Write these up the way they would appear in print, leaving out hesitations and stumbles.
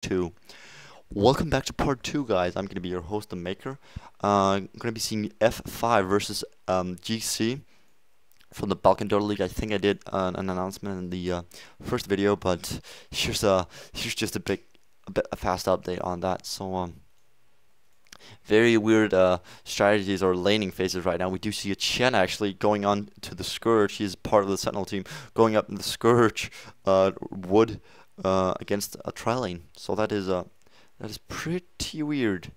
2. Welcome back to part 2, guys. I'm going to be your host, TheMak3R. I'm going to be seeing F5 versus GC from the Balkan Dota League. I think I did an announcement in the first video, but here's just a fast update on that. So very weird strategies or laning phases right now. We do see a Chen actually going on to the Scourge. He's part of the Sentinel team, going up in the Scourge wood against a tri-lane. So that is pretty weird.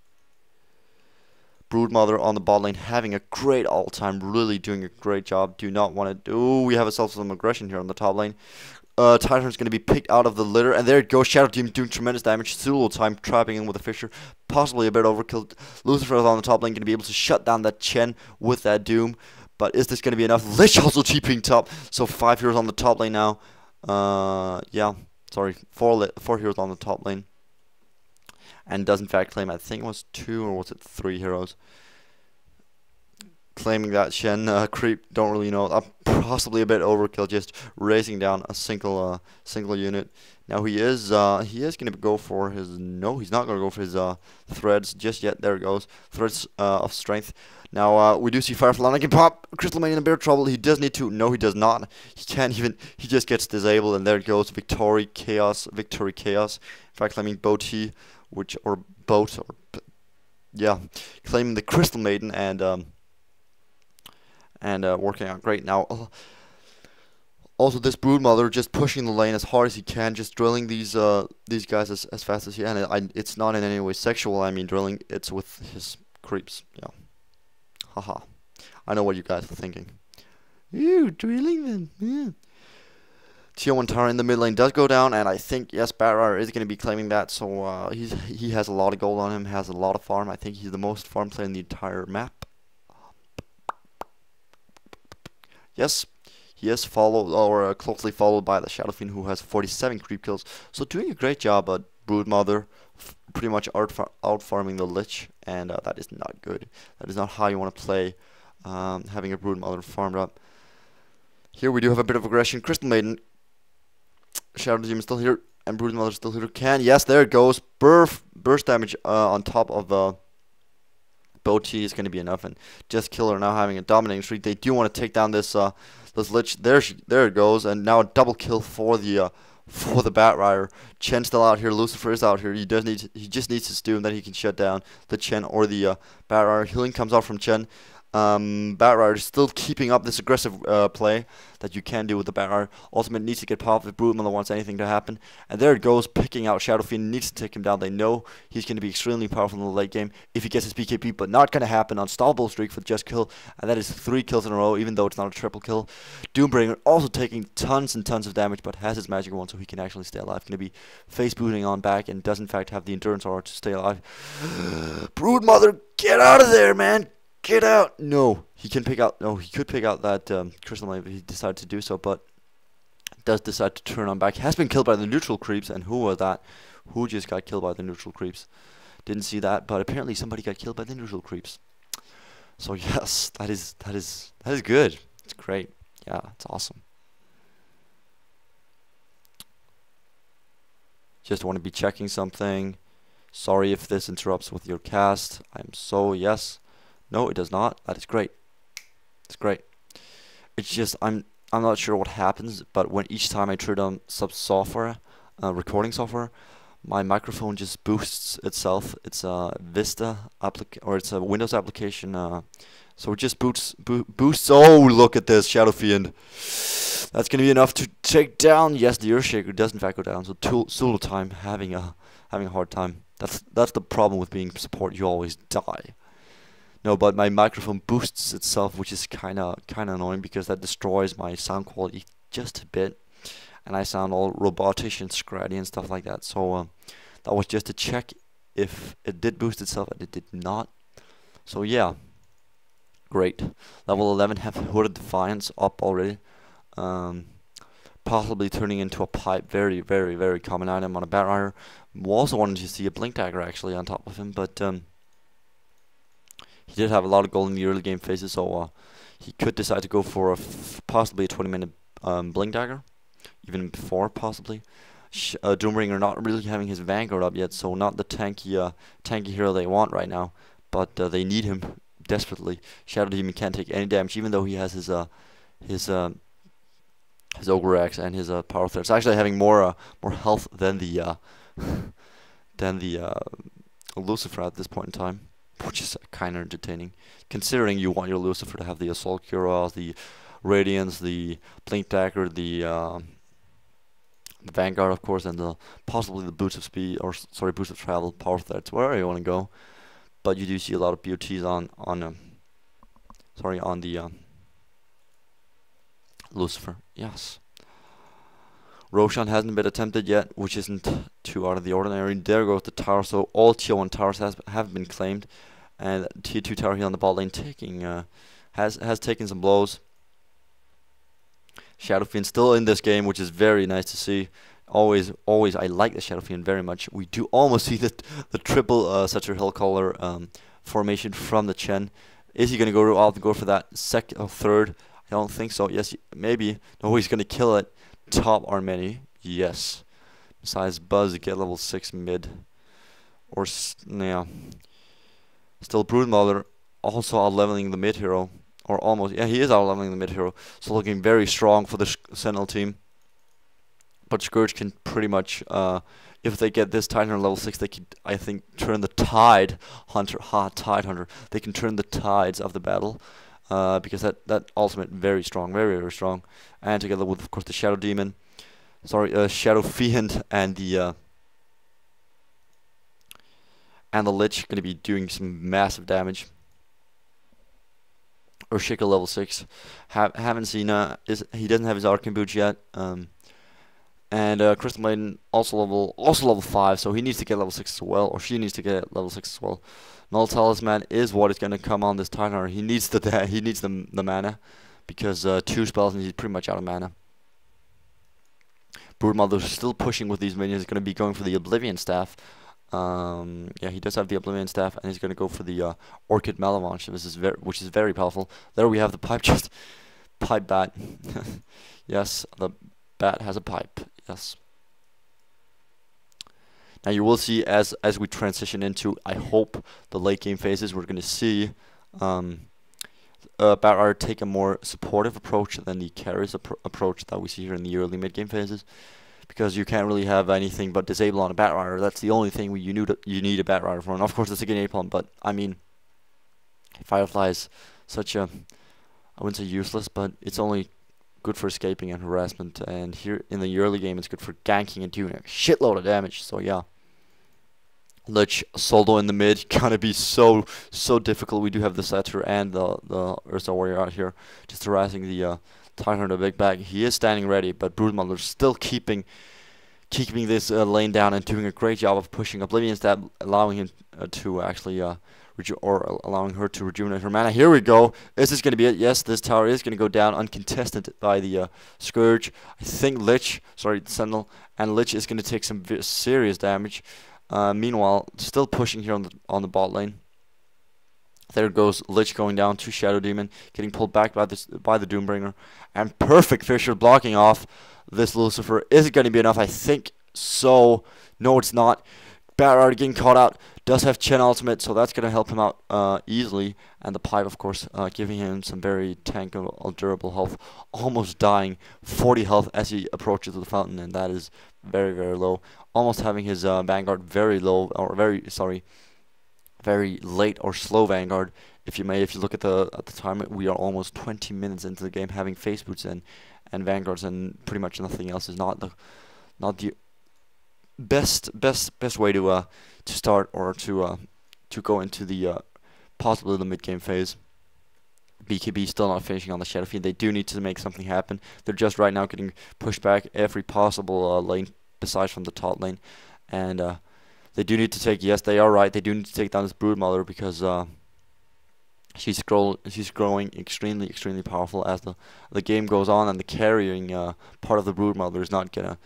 Broodmother on the bot lane having a great ult time, really doing a great job. Do not want to do. We have ourselves some aggression here on the top lane. Titan's going to be picked out of the litter, and there it goes. Shadow Team doing tremendous damage. Zulu time trapping in with a Fisher, possibly a bit overkill. Lucifer on the top lane going to be able to shut down that Chen with that Doom, but is this going to be enough? Lich also TPing top, so 5 heroes on the top lane now. Yeah, sorry, 4 heroes on the top lane, and does in fact claim, I think it was 2 or was it 3 heroes. Claiming that Shen creep, don't really know. Possibly a bit overkill, just racing down a single unit. Now he is gonna go for his. No, he's not gonna go for his threads just yet. There it goes, threads of strength. Now we do see Firefly can pop. Crystal Mane in a bit of trouble. He does need to. No, he does not. He can't even. He just gets disabled, and there it goes. Victory Chaos. In fact, claiming Boti, yeah, claiming the Crystal Maiden and working out great. Now, also this Broodmother just pushing the lane as hard as he can, just drilling these guys as fast as he can. It's not in any way sexual. I mean, drilling. It's with his creeps. Yeah. Haha. I know what you guys are thinking. Ew, drilling them. Yeah. Tier 1 Tara in the mid lane does go down, and I think, yes, TheMak3R is going to be claiming that, so he has a lot of gold on him, has a lot of farm. I think he's the most farm player in the entire map. Yes, he is followed or closely followed by the Shadow Fiend, who has 47 creep kills. So doing a great job at Broodmother, pretty much out farming the Lich, and that is not good. That is not how you want to play, having a Broodmother farmed up. Here we do have a bit of aggression. Crystal Maiden, Shadow Team is still here, and Broodmother is still here. Yes, there it goes. Burst damage on top of Boti is going to be enough, and Just Killer now having a dominating streak. They do want to take down this Lich. There it goes, and now a double kill for the TheMak3R. Chen still out here. Lucifer is out here. He just needs his Doom, then he can shut down the Chen or the TheMak3R. Healing comes out from Chen. TheMak3R is still keeping up this aggressive play that you can do with the TheMak3R. Ultimate needs to get popped if Broodmother wants anything to happen. And there it goes, picking out Shadow Fiend. Needs to take him down. They know he's going to be extremely powerful in the late game if he gets his BKB, but not going to happen. Unstoppable streak for Just Kill, and that is 3 kills in a row, even though it's not a triple kill. Doombringer also taking tons and tons of damage, but has his magic wand, so he can actually stay alive. Going to be face booting on back, and does in fact have the endurance aura to stay alive. Broodmother, get out of there, man! Get out! No, he can pick out. No, he could pick out that Crystal Mane if he decided to do so, but does decide to turn on back. Has been killed by the neutral creeps, and who was that? Who just got killed by the neutral creeps? Didn't see that, but apparently somebody got killed by the neutral creeps. So yes, that is good. It's great. Yeah, it's awesome. Just want to be checking something. Sorry if this interrupts with your cast. Yes. No, it does not. That is great. It's great. It's just I'm not sure what happens, but when each time I turn on some software, recording software, my microphone just boosts itself. It's a it's a Windows application. So it just boosts. Oh, look at this Shadow Fiend. That's gonna be enough to take down. Yes, the Earthshaker does in fact go down. So Zulu time having a hard time. That's the problem with being support. You always die. No, but my microphone boosts itself, which is kind of annoying because that destroys my sound quality just a bit, and I sound all robotish and scratchy and stuff like that. So that was just to check if it did boost itself, and it did not. So yeah, great. Level 11 have Hooded Defiance up already, possibly turning into a pipe. Very, very, very common item on a TheMak3R. Also wanted to see a Blink Dagger actually on top of him, but he did have a lot of gold in the early game phases, so he could decide to go for possibly a 20-minute Blink Dagger, even before possibly. Doombringer not really having his Vanguard up yet, so not the tanky hero they want right now. But they need him desperately. Shadow Demon can't take any damage, even though he has his his Ogre Axe and his Power Thread. It's actually having more health than the than the Lucifer at this point in time, which is kind of entertaining, considering you want your Lucifer to have the Assault Cuirass, the Radiance, the Blink Dagger, the Vanguard, of course, and possibly the Boots of Speed, or sorry, Boots of Travel, Power Threads, wherever you want to go. But you do see a lot of BOTs on the Lucifer. Yes. Roshan hasn't been attempted yet, which isn't too out of the ordinary. There goes the tower, so all tier 1 towers have been claimed, and tier 2 tower here on the bot lane has taken some blows. Shadow Fiend still in this game, which is very nice to see. Always, I like the Shadow Fiend very much. We do almost see the triple Setzer Hillcaller formation from the Chen. Is he going to go for that second or third? I don't think so. Yes, maybe. No, he's going to kill it. Top Armeni, yes. Besides Buzz, get level 6 mid. Or, yeah. Still Broodmother, also out-leveling the mid hero. Or almost, yeah, he is out-leveling the mid hero. So looking very strong for the Sentinel team. But Scourge can pretty much, if they get this Tide Hunter level 6, they can, I think, turn the Tide Hunter. They can turn the tides of the battle. Because that ultimate very strong, very strong, and together with of course the Shadow Demon, Shadow Fiend and the Lich going to be doing some massive damage. Urshika level 6, haven't seen he doesn't have his Arcane Boots yet, and Crystal Maiden also level 5, so he needs to get level 6 as well, or she needs to get level 6 as well. Null Talisman is what is going to come on this Titanhunter. He needs the mana, because 2 spells and he's pretty much out of mana. Broodmother's still pushing with these minions. He's going to be going for the Oblivion Staff. Yeah, he does have the Oblivion Staff, and he's going to go for the Orchid Malavanche, which is very powerful. There we have the pipe bat. Yes, the bat has a pipe. Yes. Now you will see as we transition into, I hope, the late game phases, we're going to see TheMak3R take a more supportive approach than the carries approach that we see here in the early mid game phases, because you can't really have anything but disable on a TheMak3R. That's the only thing you need a TheMak3R for, and of course the Sigyn Napalm. But I mean, Firefly is such a, I wouldn't say useless, but it's only good for escaping and harassment, and here in the early game it's good for ganking and doing a shitload of damage. So yeah, Lich solo in the mid gonna be so difficult. We do have the Setzer and the Ursa Warrior out here just harassing the Titanhunter big bag. He is standing ready, but Broodmother's still keeping this lane down and doing a great job of pushing Oblivion Stab, allowing him to actually allowing her to rejuvenate her mana. Here we go. Is this going to be it? Yes, this tower is going to go down uncontested by the Scourge. I think Sentinel, and Lich is going to take some serious damage. Meanwhile, still pushing here on the bot lane. There goes Lich going down to Shadow Demon, getting pulled back by the Doombringer, and perfect Fissure blocking off this Lucifer. Is it going to be enough? I think so. No, it's not. TheMak3R getting caught out. Does have Chen ultimate, so that's going to help him out easily. And the pipe, of course, giving him some very tankable, durable health. Almost dying, 40 health as he approaches the fountain, and that is very low. Almost having his Vanguard very low, or very late or slow Vanguard. If you look at the time, we are almost 20 minutes into the game, having face boots and Vanguards, and pretty much nothing else is not the best way to start or to go into the possibly the mid game phase. BKB still not finishing on the Shadow Fiend. They do need to make something happen. They're just right now getting pushed back every possible lane besides from the top lane, and they do need to take. Yes, they are right. They do need to take down this Broodmother, because she's growing extremely powerful as the game goes on, and the carrying part of the Broodmother is not gonna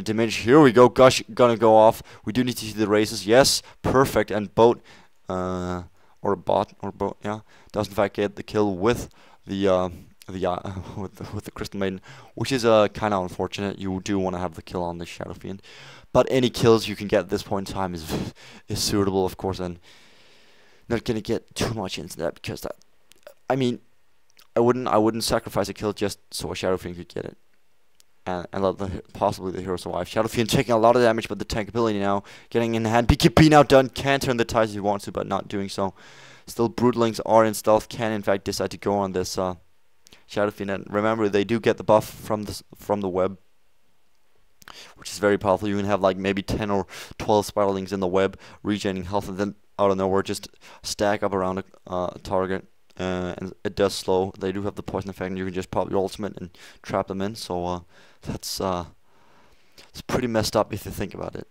diminish. Here we go, Gush gonna go off. We do need to see the races. Yes, perfect, and boat yeah, does in fact get the kill with the the with the Crystal Maiden, which is kind of unfortunate. You do want to have the kill on the Shadow Fiend, but any kills you can get at this point in time is suitable, of course, and not gonna get too much into that because that, I mean, I wouldn't sacrifice a kill just so a Shadow Fiend could get it. And let possibly the hero survive. Shadow Fiend taking a lot of damage, but the tank ability now getting in hand. BKB now done. Can turn the tides if he wants to, but not doing so. Still, Broodlings are in stealth. Can in fact decide to go on this Shadow Fiend. And remember, they do get the buff from the web, which is very powerful. You can have like maybe 10 or 12 Spiralings in the web, regaining health, and then out of nowhere just stack up around a target. And it does slow. They do have the poison effect, and you can just pop your ultimate and trap them in. So that's it's pretty messed up if you think about it.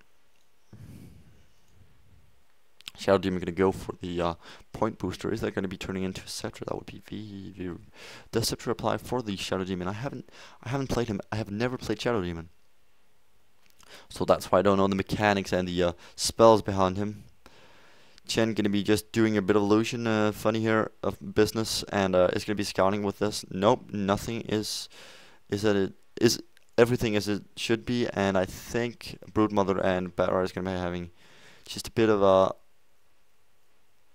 Shadow Demon gonna go for the point booster. Is that gonna be turning into a Scepter? That would be V. Does Scepter apply for the Shadow Demon? I haven't played him. I have never played Shadow Demon, so that's why I don't know the mechanics and the spells behind him. Chen gonna be just doing a bit of illusion, funny here of business, and is gonna be scouting with this. Nope, nothing is everything as it should be, and I think Broodmother and TheMak3R is gonna be having just a bit of a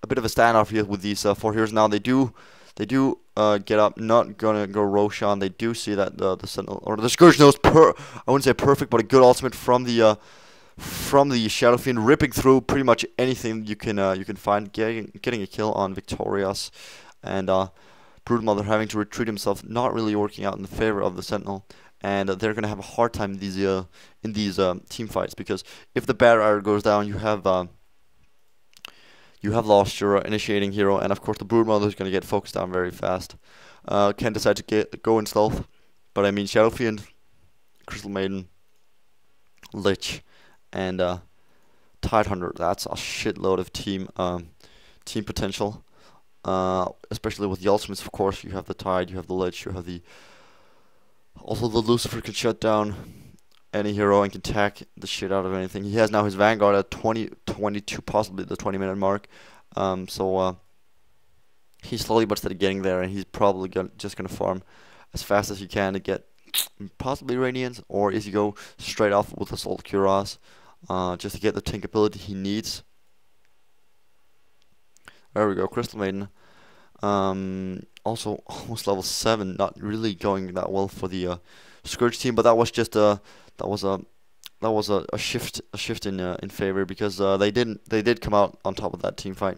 standoff here with these 4 heroes. Now they do get up, not gonna go Roshan. They do see that the Sentinel or the Scourge knows I wouldn't say perfect, but a good ultimate from the Shadow Fiend, ripping through pretty much anything you can find, getting a kill on Victorious, and Broodmother having to retreat himself, not really working out in the favor of the Sentinel, and they're gonna have a hard time in these team fights, because if the TheMak3R goes down, you have lost your initiating hero, and of course the Broodmother is gonna get focused down very fast. Can decide to go in stealth, but I mean Shadow Fiend, Crystal Maiden, Lich, and Tidehunter. That's a shitload of team potential. Especially with the ultimates, of course. You have the Tide, you have the Lich, you have also the Lucifer can shut down any hero and can tack the shit out of anything. He has now his Vanguard at 22, possibly the 20-minute mark. So he's slowly but steady getting there, and he's probably just gonna farm as fast as he can to get possibly Radiance, or is he go straight off with Assault Cuirass, just to get the tank ability he needs. There we go, Crystal Maiden. Also almost level 7, not really going that well for the Scourge team, but that was just a shift in favor, because they did come out on top of that team fight,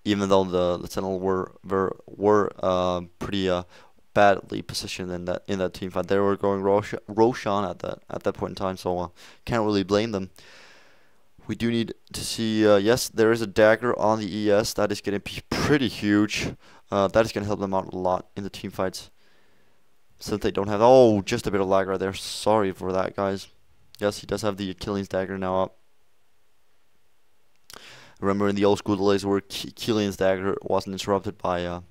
even though the Sentinel were pretty badly positioned in that team fight. They were going Roshan at that point in time, so can't really blame them. We do need to see, yes, there is a dagger on the ES. That is going to be pretty huge. That is going to help them out a lot in the team fights, since they don't have, oh, just a bit of lag right there. Sorry for that, guys. Yes, he does have the Killian's dagger now up. Remember in the old school days where Killian's dagger wasn't interrupted by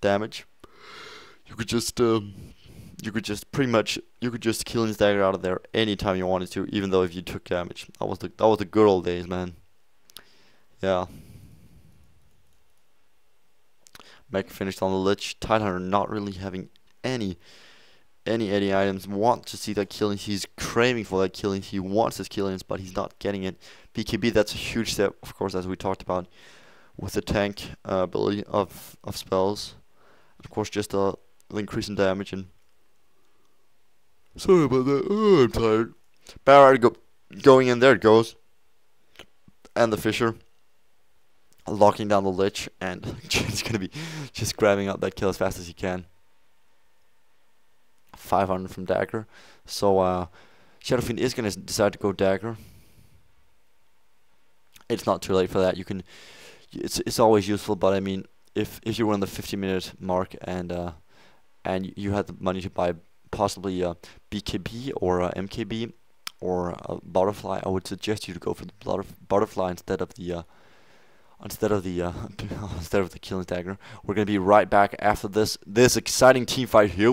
damage, you could just Killian's dagger out of there anytime you wanted to, even though if you took damage. That was the good old days, man. Yeah. Mech finished on the Lich. Tidehunter not really having any items. Want to see that Killian. He's craving for that Killian. He wants his Killians, but he's not getting it. BKB, that's a huge step, of course, as we talked about, with the tank ability of spells. Of course, just the increase in damage. And sorry about that. Oh, I'm tired. TheMak3R going in. There it goes. And the Fisher locking down the Lich, and Jin's gonna be just grabbing out that kill as fast as he can. 500 from dagger. So Shadow Fiend is gonna decide to go dagger. It's not too late for that. You can. It's always useful, but I mean, if you were on the 50-minute mark and you had the money to buy possibly BKB or MKB or Butterfly, I would suggest you to go for the Butterfly instead of the Killing Dagger. We're gonna be right back after this exciting team fight here.